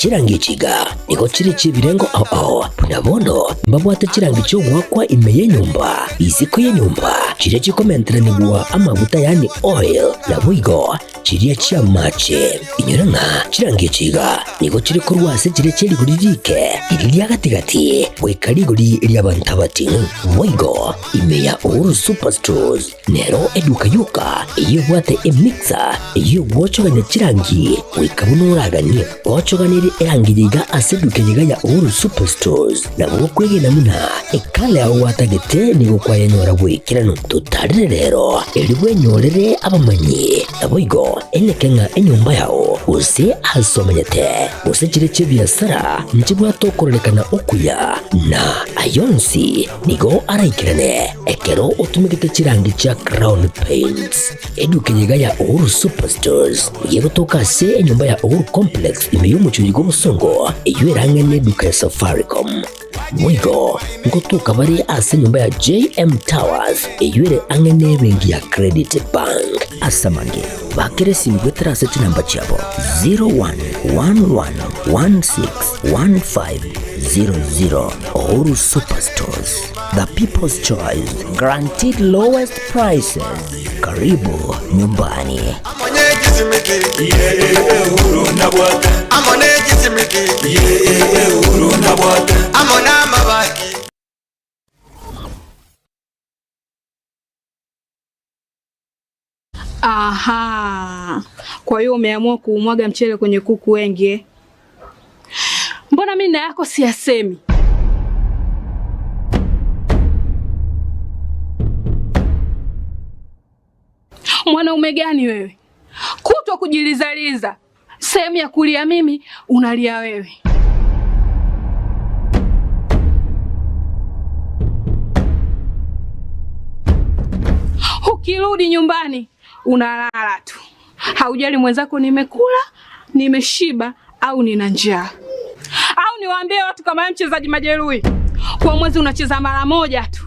chirangi chiga niko chiri chibirengo punabono mbabwate chirangi cyo gwakwa imeye nyumba iziko ye nyumba chire chikomentera nigwa amavuta yani oil na bwigo chiriya chia mache inyuranga chirangi chiga niko chiri kurwase chire chiri guririke iriya gatigati bwekariguri iriya bantabati bwigo imeya Uhuru Superstores nero eduka yuka iyo bwate emixer iyo bwochoganya chirangi wikabunuraganye bwochoganire erangiyiga aseduke yiga ya Uhuru Superstores na bwo kwegena muna ekale aho watagete nigo kwayanyora bwikirano tutarire rero eribwe nyorere abamanyi nabwigo enekenga enyumba yao use asomanyete use chire chebiasara nchibwa tokorekana okuya na ayonsi nigo araikirane ekero utumikite chirangi cha Crown Paints eduke yiga ya Uhuru Superstores yego toka se enyumba ya Uhuru Complex imeyumucho yigo musongo eywerangene duka ya Safaricom mwigo ngotuka bari ase nyumba ya JM Towers eyure angene bengi ya Credit Bank asamange bakere simbwetera seti namba chabo 0111161500 Uhuru Superstores, the people's choice, guaranteed lowest prices. Karibu nyumbani. Aha. Kwa hiyo umeamua kuumwaga mchele kwenye kuku wengi. Mbona mimi na yako siyasemi? Mwanaume gani wewe? Kutwa kujilizaliza. Sehemu ya kulia mimi, unalia wewe. Ukirudi nyumbani, unalala tu. Haujali mwenzako nimekula, nimeshiba au nina njaa. Au niwaambie watu kama mchezaji majeruhi. Kwa mwezi unacheza mara moja tu.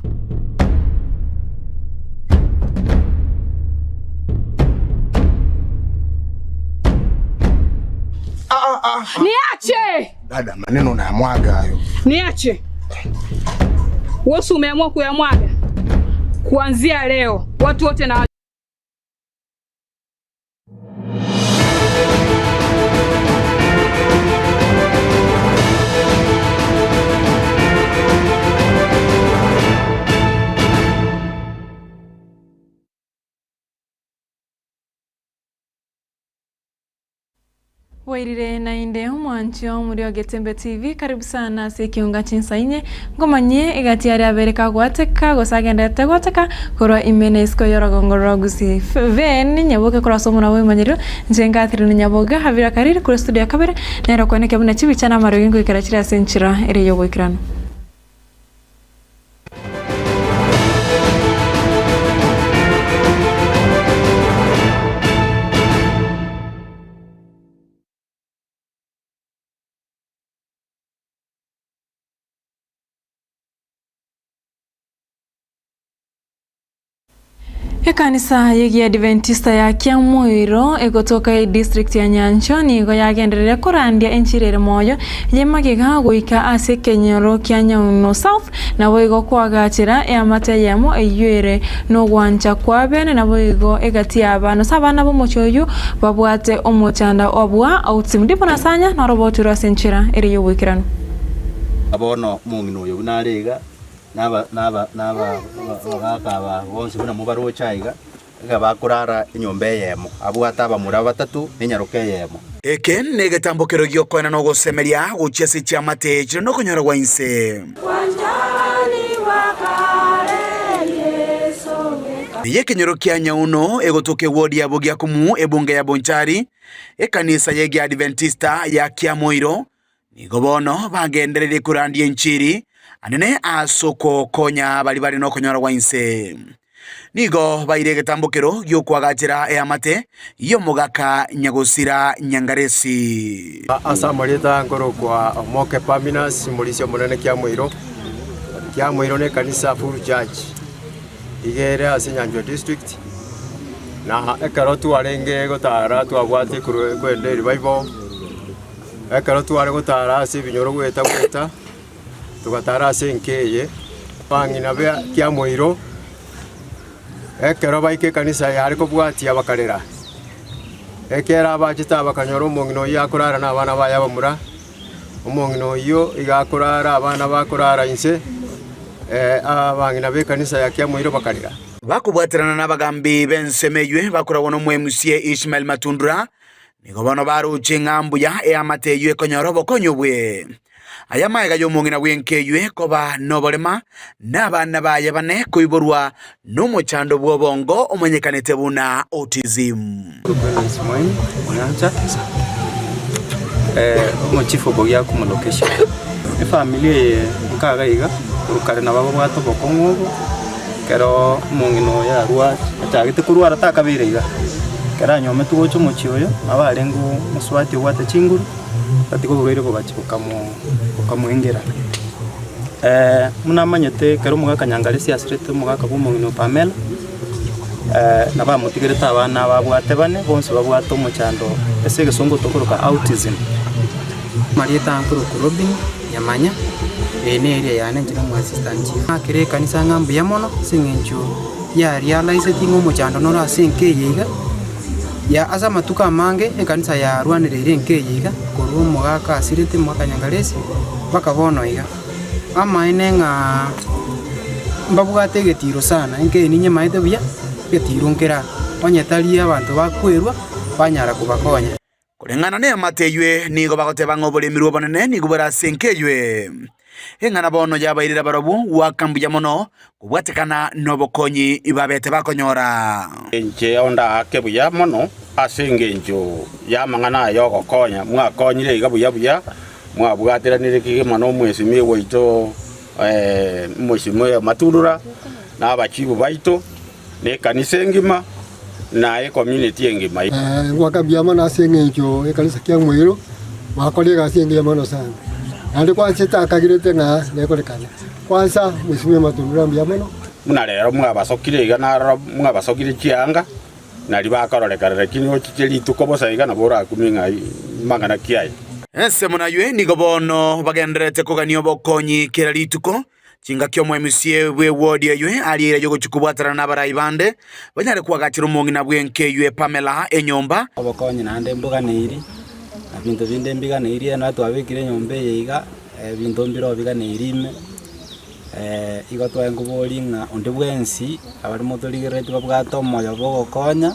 Niache! Dada, maneno unayamwaga hayo. Niache. Wewe umeamua kuyamwaga. Kuanzia leo watu wote na Wairire na inde mwancho muri wa Getembe TV karibu sana se kiunga chinsainye ngomanye igati ari abereka gwateka gosagendete gwateka koro imenesko yorogongoro gusi ven nyaboke kora somo nawe manyiro njenga thirino nyaboga havira kariri kuri studio kabere nero kweneke buna chibichana maro yingo ikarachira senchira ere yobo ikrano Kanisa yegi Adventista ya Kiamuiro egotoka district ya Nyancho nigo yagenderere kurandia enchirere moyo yemagiga goika ase Kenyoro Kianyauno South na boigo kwagachira Eamate yemo eyure no gwancha kwabene na boigo egati abana sabana bomochoyu babwate omochanda obwa outsimudipo nasanya na roboturo senchira eri yobwikirano abono mungino yo narega naba bonse buna mubaro chaiga gabakurara inyombe yemo abwata bamura batatu ninyaruke yemo eke negetambokero gyokona no gosemeria guchese chamate chiro no konyora wainse Ye Kenyoro Kianyauno egotoke wodi ya bogia kumu ebunge ya Bonchari ekanisa yegi Adventista ya Kiamuiro nigobono bagenderere kurandia enchiri anene asoko konya bali no konyora wainse nigo bairege tambokero gyokwagachira Eamate yo mogaka nyagosira nyangaresi asamorita ngoro kwa moke paminas mulisio monene Kiamuiro ne kanisa full church igere asinyanjo district na ekarotu arenge gotara twagwate kwende revival ekero tware gotara ase ebinyoro gweta tugatara ase enkeye bang'ina bea Kiamoiro ekero baika ekanisa yare kobwatia bakarera ekera abacheta bakanyora omong'ina oyo akorara na abana baya bamura omong'ina oyo igakorara abana bakorara inse abang'ina b'ekanisa ya Kiamoiro bakarera bakubwaterana n'abagambi b'ensemeywe bakoragwa n'omwemusie Ishmael Matundura nigo bono baruche ng'ambuya eamateyo ekonyora obokonyo bwe aya maega y'omong'ina bw'enkeywe koba noborema n'abana baye bane koiborwa n'omochando bw'obongo omonyekanete buna autism omochifu bogia kumolocation efamilia nkagaiga urukare nababo bwato bokong'obo kero omong'ina oyo arwa achagete kurwara takabireiga kero anyome tugocha omochi oyo abarengo moswati obwate chinguru ati kogoire kobachi bokamoengera munamanyete kero omogaka Nyangalesi asirete omogaka bw'omong'ina Pamela nabamotigerete abana babwate bane bonsi babwate omochando ase egesongo tokoroka autism Marieta Ankuru Robin Nyamanya ene area yane njira mu assistant chief akire kanisa ngambu ya mono singencho ya realize tingo mochando no ase nkeyega ya asa matuka mange ekanisa ya rwanirire nkeyega koru mogaka asirete mwaka Nyangalesi bakabono iga ama inenga mbabugate getiro sana nke ninye maite buya getiro nkera onyetalia abantu bakwerwa banyara kubakonya kulengana ne amateywe nigo bagoteba ng'obolemirwe bonene nigo barasenkeywe eng'ana bono yabairira barobu wakambuya mono kubwatekana n'obokonyi ibabete bakonyora enche onda akebuya mono asengenjo yamang'ana yogokonya mwakonyire iga buya mwabwatiranire kigima n'omwesimi waito mwesimi Matundura n'abachibu baito n'ekanisa engima na community engima wakambia mono asengenjo ekanisa Kiamoiro makorega asengenjo mono sana ande kwanza takagirete nga nekorekana kwanza mwesimi Matundura mbia mono muna rero mwabasokire iga na mwabasokire chianga nari bakororeka kini ochiteli tukobosa iga na bora kuminga mangana kiai ese munaywe nigo bono bagenderete kugania obokonyi kera rituko chinga kyo mwemusie bwe ward yeywe aliera yogo chukubwatara n'abarai bande banyare kwagachira omong'ina bw'enkeywe Pamela enyomba obokonyi nande mbuga neiri bintu binde mbiga neiri na twabikire nyombe yiga bintu mbiro biga neirime igo twenguboringa onde bwensi abari motorigerete babwato moyo bogokonya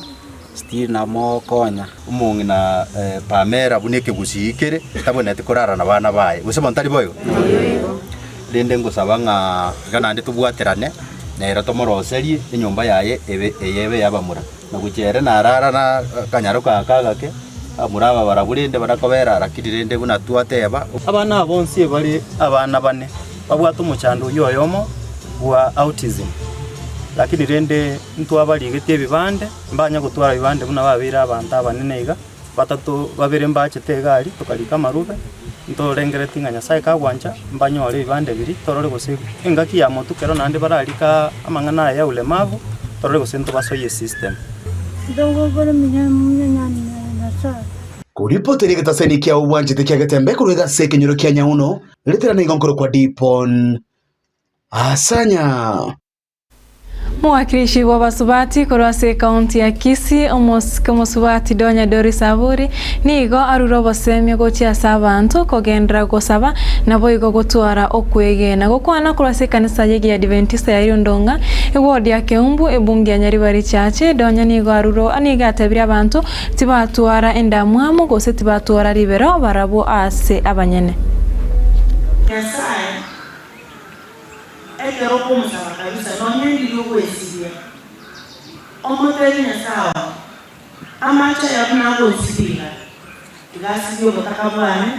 still na mokonya omong'ina Pamela buneke gusikire tabonete korara na bana baye gusema ntari boyo rende ngusaba ng'anande tubwaterane nero tomoroserie enyomba yaye eyebe yabamura naguchere narara na kanyaro kakagake amuraba baraburinde barakobera arakirinde buna twateba abana bonsi bari abana bane babwata omochando yoyomo wa autism lakini rende ntwabarigete ebibande mbanya gutwara ebibande buna babira abantu abanene iga batatu babere mbachete egari tukarika marube ntorengereti ng'a Nyasaye kagwanja mbanyore ibande biri torore gose engaki ya motu kero nande bararika amang'ana ya ulemavu torore gose ntobasoye system dongo gore munyanyani na kuripoteri gataseni kia uwanje kia gatembe kurega sekenyoro kia nyauno letera nigonkoro kwa Dipon asanya Mwakilishi wa basubati korwase kaunti ya Kisii omusubati Donya Doris Aburi nigo aruro bosemye gochia sabantu kogendera gosaba nabo igo gutwara okwegena gokwana korwase kanisa yegi ya Adventista ya Irundonga ewodi ya Keumbu ebungi ya Nyaribari chache Donya nigo aruro aniga atabira abantu tibatwara endamwamu gose tibatwara libero barabo ase abanyene Nyasaye ekero kumusaba kabisa nonyendi yokwesiria omoteri Nyasaye amacha yakunako nsibira tigasibye obutaka bwane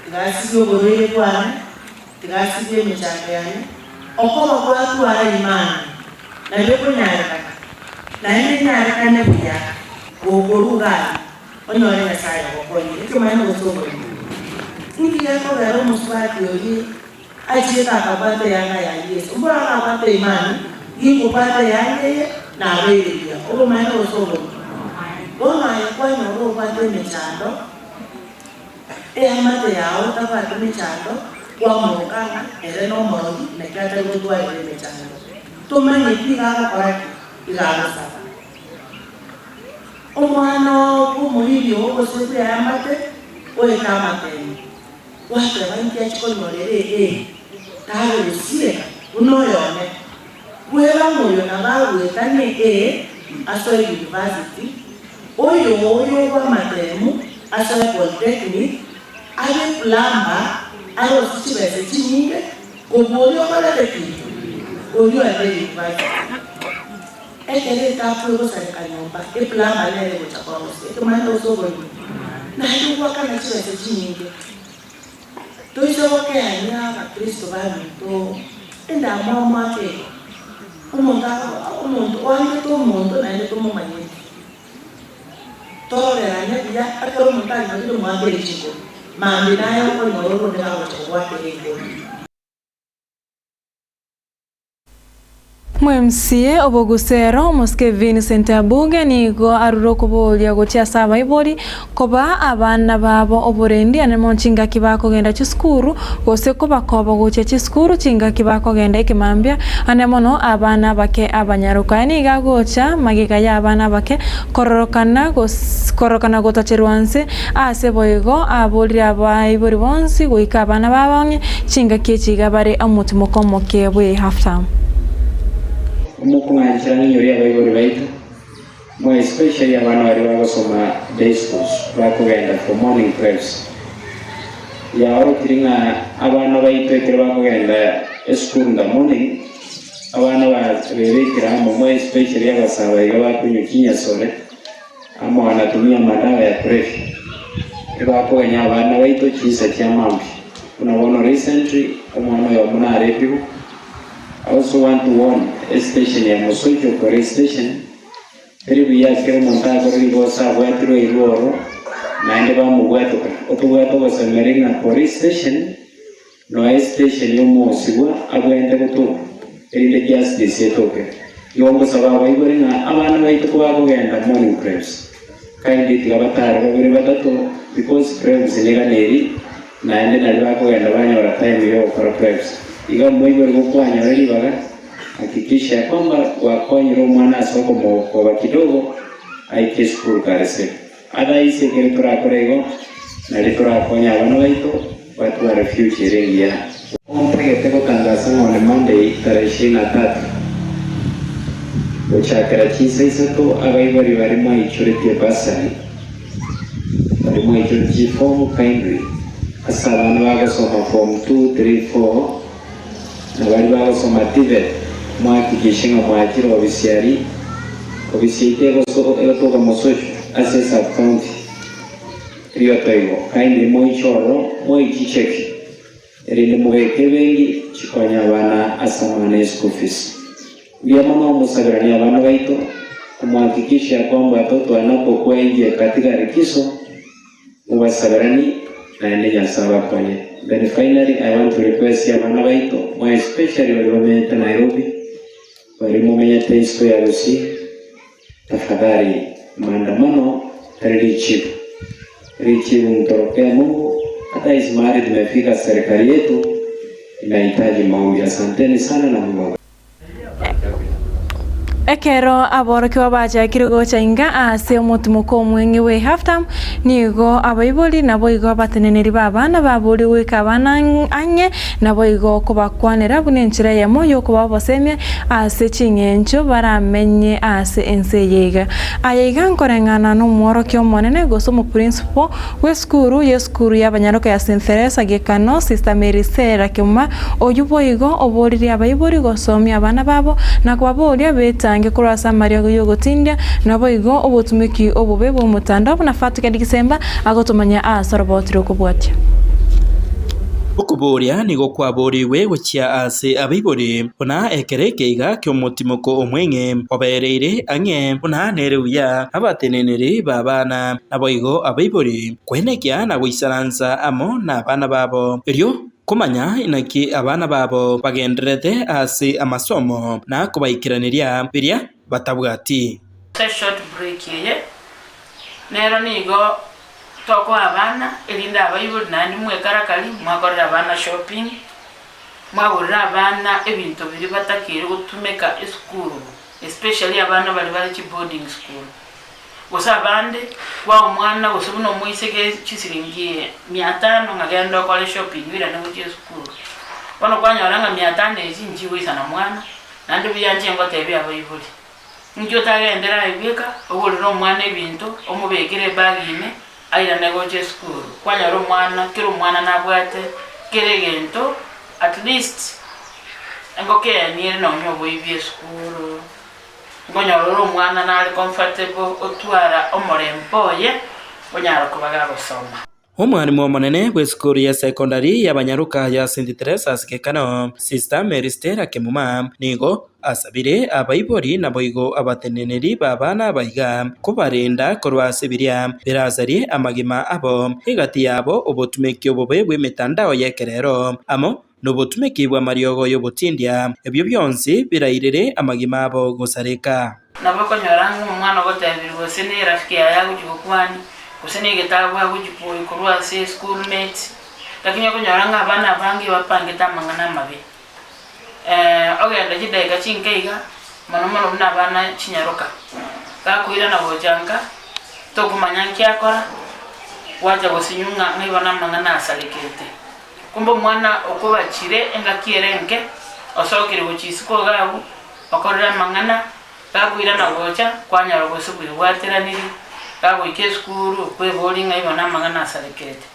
tigasibye oburere bwane tigasibye emichanga yane okoba gwatwara imana nabyo kunyareka naye nyareka nebuya ogorugana onyore Nyasaye okonye ekimanya gusongora ngiye rero musubati oyi achita akapata yanga ya Yesu mbona akapata imani yiko pata yange na wewe obo maana osobo bona yakwa na roho pata mechando amate yao tabatu michando kwa mokanga ere no morogi nekata gutwa ere michando tumanye kigara koraki igara saba omwana kumulibyo oseku amate oekamate watu banki chikolorere tawe sire unoyone wera moyo na bawe tane asoe university oyo wa matemu asoe polytechnic ale plamba alo sichibese chinyinge oboyo balale kitu oyo ale university ekele tapu ko sare kanyomba plamba lele ko chakoro se mando sobo na hiyo wakana chibese chinyinge toiso ke anya Kristo bami to enda mama ke umuntu wange to umuntu na ile to mama yeye tore anya dia akoro mutanga ndio mwambie chiko mambi nayo ko nyororo ndio kwa kwake Mwemsie obogusero moske Vincent Abuge nigo aruroko bolya gocha saba ibori koba abana babo oborendi ane monchinga kibako genda chiskuru gose koba koba gocha chiskuru chinga kibako genda ikimambia ane mono abana bake abanyaruka ni gagocha magiga ya abana bake kororokana gotacherwanse ase boigo abori aba ibori bonsi goika abana babonye chinga kichiga bare amutimo komoke bwe half time umukunganjira n'inyori y'abayobora bayita mo especially abana bari bagosoma day schools bakugenda for morning prayers yaho kiringa abana bayitekera bakugenda school in the morning abana baberekera mo especially abasaba bakunyu kinyasore amo anatumia madawa ya pressure bakuganya abana bayito kisa cyamambi unabona recently umwana wa munare pibu. I also want to warn, especially a Mosojo police station. Every year, I montago rigosa wetro iruoro. Nande ba muweto. Otuweto was a marina police station. No station yomo siwa agwende kutu. Eri justice yetoke. Yongo sababu iboringa abana baito kwa kugenda morning prayers. Kaindi tigabatara babiri batatu because prayers niga neri. Nande nalwa kugenda banyora time yo for prayers. Iga mwigo rikukwanya wali baga hakikisha kwamba wakonyero mwana asoko mwokoba kidogo aike school karese ada ise kere turakorego na liturakonya abana baito watu wa refuge rengia ompege teko tangaza ngone Monday tarehe 23 Ochakara chisa isato agaibari bari mwaicurete basari bari mwaicurete form kindly asa abana bagasoma form 2, 3, 4 na bari bagosoma TVET mwakikisha nga mwakira obisiite egotoka Mosojo ase sub-county riyo toigo kaindi mwichoro mwichicheki erinde mugeke bengi chikonya abana asamane school fees biyamano musagirani abana baito kumwakikisha kwamba watoto wanapokuwa nje katika likizo mubasagirani na nenya saba kwenye. Then finally, I want to request abana baito, more especially wali wameyata Nairobi, wali wameyata isko ya Rusi, tafadhali maandamano richibu mtorokea Mungu. Hata hizi mahali tumefika, serikali yetu inahitaji maombi. Asanteni sana na Mungu. Ekero aboro kiwa bacha kirigo chainga ase omutumuko omwenge we halftime nigo abaiboli nabo igo bateneneri babana baburi wika bana anye nabo igo kubakwanira bunenchira ya moyo kuba bosemye ase chingencho baramenye ase enseyega ayiga nkorengana no mworo kyo monene gosomo principal we skuru y'abanyaroka ya St. Teresa gekano Sister Mary Sera kema oyubo igo oboriri abaiboli gosomya abana babo nakubabori beta kurasa Mario yogotindia nabo igo obutumiki obube bo mutanda na fatika Disemba agotomanya asarobotiro kubwatya okuboria nigo kwaboriwe gochia ase abaibori ona ekerekeiga kyomutimoko omwenge obereire ange ona neruya abateneneri babana nabo igo abaibori kwenekia na goisaranza amo na abana babo erio kumanya inaki abana babo bagenderete ase amasomo na kubaikiraniria biria batabwati short break ye nero nigo toko abana elinda abayibuli nandi mwekarakali mwakorera abana shopping mwagurira abana ebintu biri batakire gutumeka esukuru especially abana bali boarding school gusa abande wa umwana gusubuno mwisege chisiringie 500 ngagenda kwa shopping bila no kuje esukuru bano kwanyoranga 500 ezinjiwe sana mwana nandi byanje ngo tebe abayibuli njyo tagendera ibika obuliro mwana ebintu omubekire bagine aira negoje school kwanyaro mwana kiro mwana nabwate keregento at least ngoke niere no nyobo ibye school ngonyaro mwana nali comfortable otwara omorempoye onyaro kubaga gusoma Omwarimu omonene w'esukuru ya secondary y'Abanyaruka ya St. Teresa's Kekano Sister Mary Stella Kemuma nigo asabire abayibori naboigo abateneneri babana baiga kubarinda korwasibiria birazari amagima abo igati yabo obotumeki obobe bw'emitandao y'ekerero amo n'obotumeki bwa mariogo y'obutindia ebyo byonsi birairire amagima abo gusareka nabakonyoranga umwana gotebirwa sene rafiki yago jukwani kusene gitabu hakujipoyi kurwa se schoolmates lakini konyoranga abana bangi bapangita mangana mabe ogenda jidaiga chinkeiga manomono na bana chinyaroka kakuira na bojanga tokumanyanki akora waja gosinyunga ngibona mangana asalekete kumbo mwana okubachire engakierenke osokire buchisiko gabu okorera mangana kakuira na boja kwanyaro gosubiri wateraniri kago ikeskuru kwe bolinga ibona mangana asalekete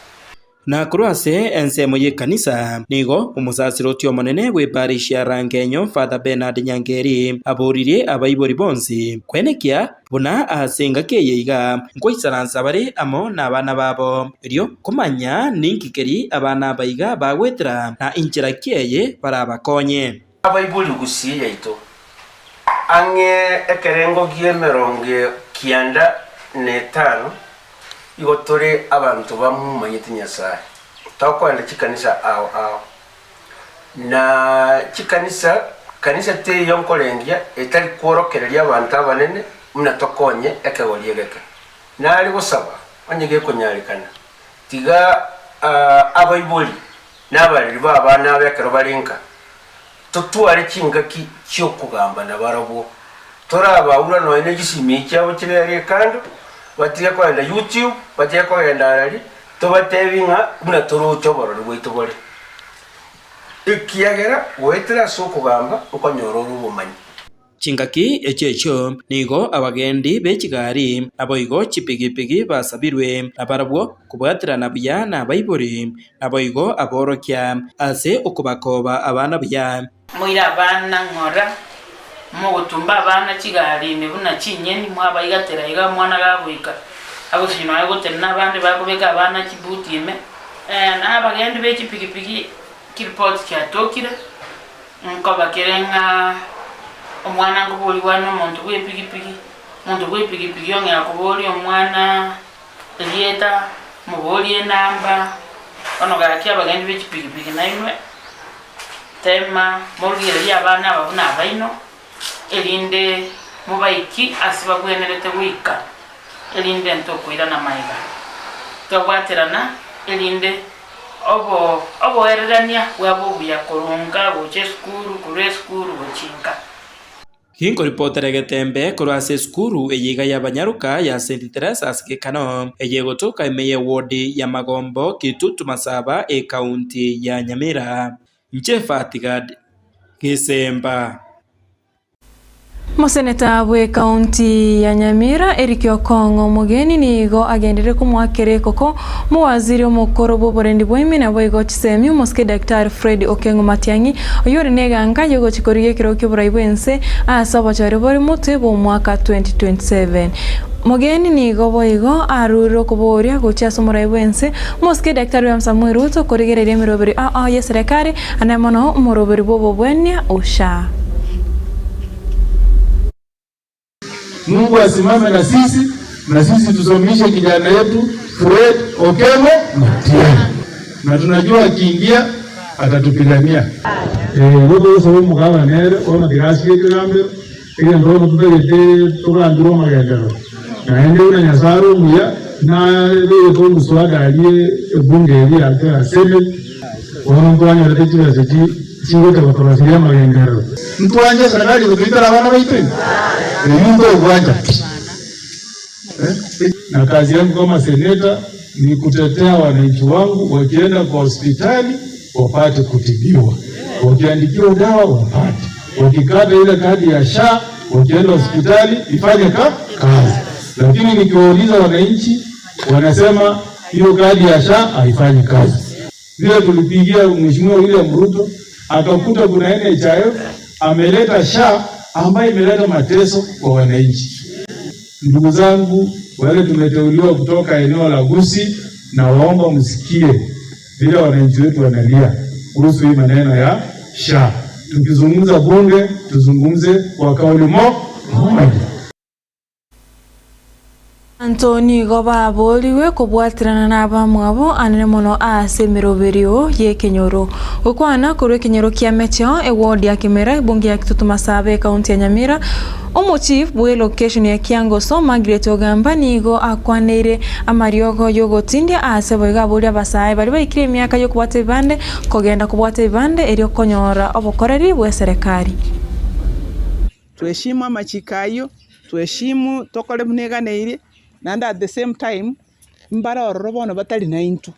na kurwase ensemo y'ekanisa nigo omusasiro tio monene w'eparish ya Rangenyo Father Bernard Nyangeri aboririe abayibori bonsi kwenekia buna asenga keyeiga nkoisaransa bari amo n'abana babo erio kumanya ninkikeri abana baiga bagwetera na inchira keye barabakonye abayibori gusiye yaito ange ekerengo giemeronge kianda netano igotore abantu bamumanyite Nyasaye takwanda chikanisa aho na kanisa te yonkolengia etali kworokereria abantu abanene muna tokonye ekagoliegeke nali gusaba onyege konyalikana tiga abayiboli n'abariri babana abekero balinka tutwale kingaki kyokugamba nabarabo toraba no ene gisimi cyabo kibere kando batiye kwenda YouTube batiye kwenda rali tobatevinga muna torochoboro rwitobore ikiyagera wetera sokugamba ukonyoro rubumanyi chingaki echecho nigo abagendi bechigari aboigo chipigipigi basabirwe abarabwo kubwatirana buya na bayibori aboigo aborokia ase okubakoba abana buya muira abana ngora mugutumba abana chigari ne buna chinyeni mwabayigatera iga mwana gabwika agusino ayogotena abandi bakubeka abana chibutime na abagendi bechipigipigi kiripoti kyatokire nko bakerenga omwana ngubuli wano muntu gwepigipigi yongera kuboli omwana lieta muboli enamba ono garakia abagendi bechipigipigi naimwe tema morgire lyabana babuna abaino elinde mubaiki asiba gwenerete wika elinde ntokwira na maiga togwaterana elinde obo ererania wabo buya korunga boche skuru kure skuru bochinka Hinko reporter getembe kurase skuru eyiga y'Abanyaruka ya St. Teresa's Kekano eyegotoka emeye wodi ya Magombo Kitutu Masaba county ya Nyamira Nchefatigad Gisemba Museneta bwe kaunti ya Nyamira Eric Okongo mugeni nigo agendere kumwakere koko muwaziri omukoro boborendi bwimi na boigo chisemi umuske Dr. Fred Okengo Matiangi oyori neganga yogo chikoriye kiro kiburayi bwense asaba chare bori mutwe bo mwaka 2027 mugeni nigo boigo aruro kuboria guchaso murai bwense muske Dr. William Samuel Ruto korigerere miroberi ya serikali anamono muroberi bobo bwenya usha Mungu asimame na sisi tusomeshe kijana yetu Fred Okengo Matiangi. Na tunajua akiingia atatupigania. Wote sababu mkaba nere ona dirasi kirambe ile ndo mbele tugandiro magendo. Na ende una nyasaro muya na leo kwa mswada aliye bunge ile ya Senate wanamtoanya rejea zaji singote watorasilia magengero mtu anje serikali kupita na wana waitu mtu uwanja na kazi yangu kama seneta ni kutetea wananchi wangu wakienda kwa hospitali wapate kutibiwa, wakiandikiwa dawa wapate, wakikata ile kadi ya SHA wakienda hospitali ifanye kazi. Lakini nikiwauliza wananchi wanasema hiyo kadi ya SHA haifanyi kazi. Vile tulipigia Mheshimiwa William Ruto akakuta kuna NHIF ameleta SHA ambayo imeleta mateso kwa wananchi. Ndugu zangu wale tumeteuliwa kutoka eneo la Gusii, na waomba msikie vile wananchi wetu wanalia kuhusu hii maneno ya SHA. Tukizungumza bunge tuzungumze kwa kauli moja. Antoni goba boliwe kubwatirana na bamwabo anene mono ase miroberio ye Kenyoro ukwana kuri Kenyoro kia mecheo eward ya Kimera bunge ya Kitutuma Sabe county ya Nyamira omo chief bwe location ya Kiangoso Margaret Ogamba nigo akwanire amariogo yogotindia ase boiga bolia basaye bali baikire myaka yo kubwata ibande kogenda kubwata ibande erio konyora obokoreri bwe serikali. Tuheshimu amachikayo, tuheshimu tokole muneganeire and at the same time mbara orobono batali na into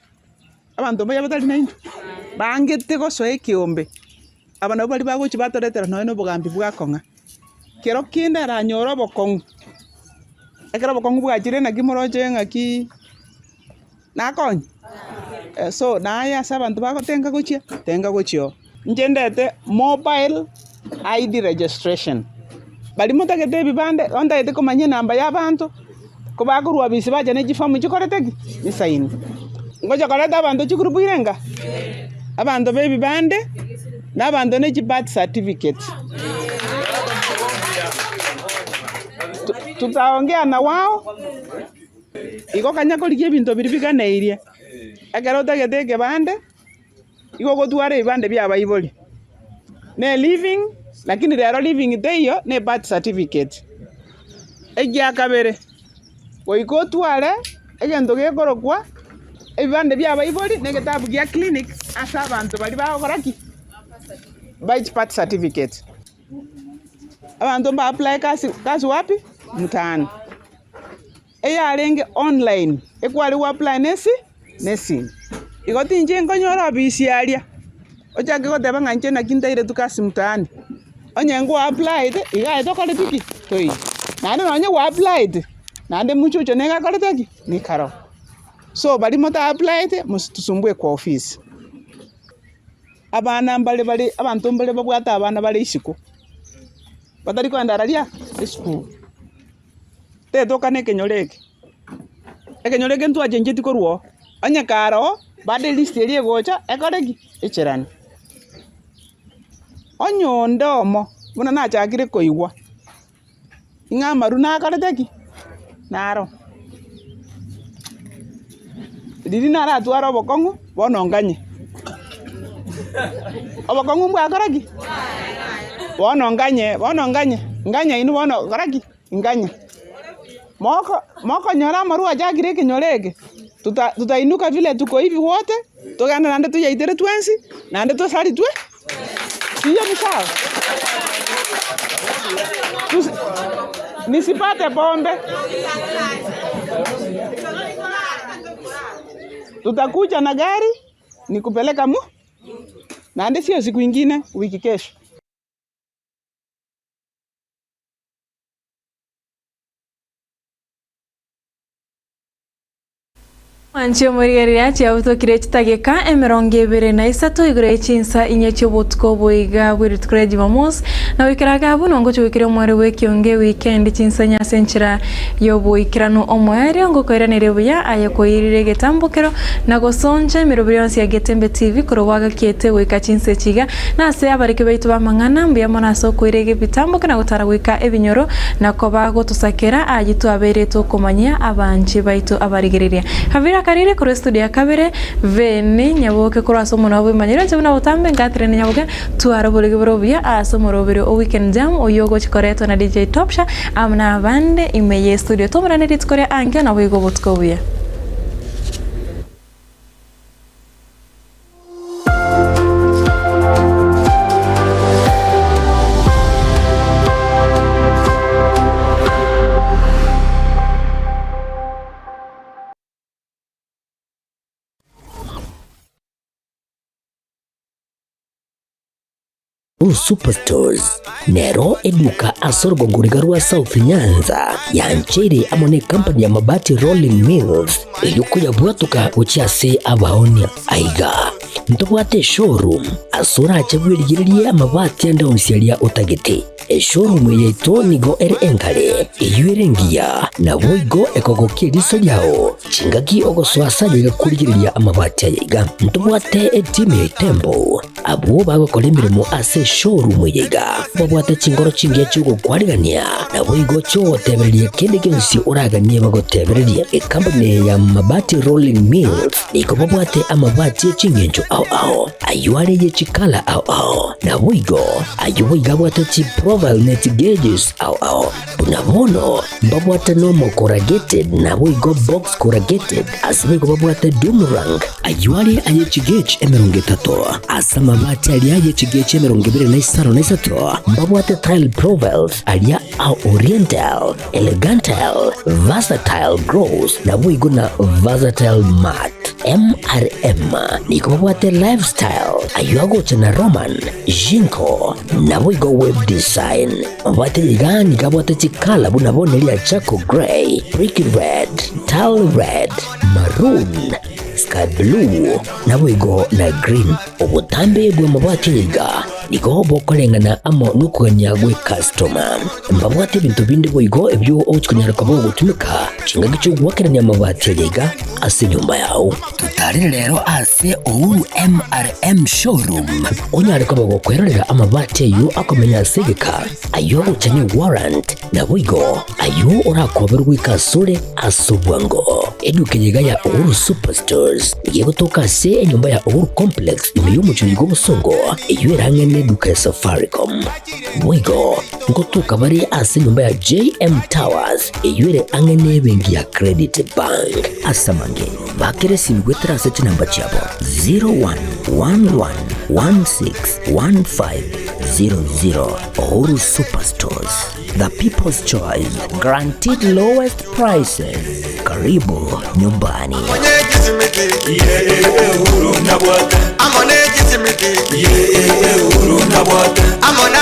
abantu baya batali na into bangete gosoe kiombe abana bali bagochi batoretera no bugambi bwakonga kero kinda ranyoro bokong ekero bokong bwachire na kimoroje ngaki nakony so naya sabantu bagotenga gochio njendete mobile ID registration bali mutagete bibande onda ete komanye namba y'abantu kubakurwa bisi baje ne gifamu gikoretegi ni sign ngoja koleta abantu chikurubuirenga abantu bebi bande n'abantu ne birth certificate tutaongea na wao iko kanyako liye bintu biribiganeirie agero tageteke bande iko gotware ibande bya bayiboli ne living lakini rero living deyo ne birth certificate ejya kabere Woiko tuare, egento gekorokwa, ebibande bya bayiboli negetabu gya clinic asa abantu bali bakoraki. Birth certificate. Abantu ba apply kasi wapi? Mtaani. Eyalenge online. Ekwali wa apply nesi. Igoti nje ngonyora bisi alia. Ochake goteba nganje na kindaire tukasi mtaani. Onyengo applied, iga tokole tiki. Toi. Nani onye wa applied. Nande muchucho nega koleteki ni karo. So bali mota applied musitusumbwe kwa office. Abana mbali abantu mbali babwata abana bali isiko. Batari kwenda ralia school. Te toka ne kenyoreke. Ekenyoreke ntu ajenjeti koruo. Anya karo bade list elie gocha ekoreki echerani. Onyondo muna na chakire koiwa. Inga maruna koleteki. Naro. Didi nara tuara obokongu bononganye. Obokongu mbwa koraki? Bononganye. Nganya inu bono koraki? Nganya. Moko nyora maru ajagire kinyorege. Tutainuka vile tuko hivi wote, tugana nande tuyaitere twensi, nande tosari twe. Hiyo ni sawa. Nisipate pombe. Tutakuja na gari nikupeleka na ande sio siku nyingine wiki kesho. Anchio morigeria chia utokire chitageka emeronge bere na isato igure chinsa inyecho botko boiga bwirutkure Jumamosi na wikiraga buno ngo chwikire mwari wekionge weekend chinsa nya senchira yo boikirano omwari ngo koiranire buya ayekoirire getambukero na gosonje mirobirionsi ya Getembe TV korowaga kiete wika chinse chiga na se abarike baitu bamangana mbya mona soko irege bitambuka na gutara wika ebinyoro na koba gotusakera ayitu abere to komanya abanchi baitu abarigereria havira karire kuri studio ya kabere veni nyaboke kuri asomo na bimanyira cyabona butambe Catherine nyaboke tuarabole gibrovia asomo robere o weekend jam oyogo chikoreto na DJ Topsha amna bande imeye studio tomra ne ditskore anke na wigo botkovia. Superstores nero eduka asorgo ngurigarua South Nyanza yanchere amone company ya mabati Rolling Mills eyukuya bwatuka uchiase abaonia aiga ntobwate showroom asura achagwirigirie amabati anda usialia utagete showroom yeto nigo ere enkale eyuerengia na boigo ekogokie riso yao chingaki ogoswasa yiga kurigiriria amabati aiga ntobwate etime tembo abo bagokora imirimo ase showroom yiga babwate chingoro chingia chugo kwarigania na boigo cho tebererie kende gensi uraganie bagotebererie company ya mabati Rolling Mills niko babwate amabati chingenjo ao ayuare ye chikala ao na boigo ayuiga bwate chi profile net gauges ao unabono babwate normal corrugated na boigo box corrugated asibego babwate Dumerang ayuare aye chigage emerongetato asama mabati alia ye chigage emerongibire na isaro na isato babwate tile profiles alia au oriental elegantal versatile gross na boigo na versatile mat MRM niko babwate lifestyle ayuago chana Roman Jinko na boigo web design babwate ligani kabwate chikala bunabone lia Chaco Grey Brick Red Tile Red Maroon Sky Blue na boigo na green obutambe bwe mabwate liga niko bokolengana amo nukuganya gwe customer mbabwate bintu bindi boigo ebyo ochikunyara kabo gutumika chinga cyo gwakeranya amabati liga ase nyumba yao tutari rero ase Uhuru MRM showroom onyare kabo gukwerera amabati yu akomenya segeka ayo uchanye warrant na boigo ayo urakoberwa ikasure asubwango edukenyiga ya Uhuru Superstores yego toka se nyumba ya Uhuru Complex imeyumuchuri go musongo iyo erangene duka ya Safaricom boigo ngotuka bari ase nyumba ya JM Towers iyo ere angene bengi ya Credit Bank asamange bakere simgwetra se namba chabo 0111161500 Uhuru Superstores, the people's choice, guaranteed lowest prices. Karibu nyumbani. Amone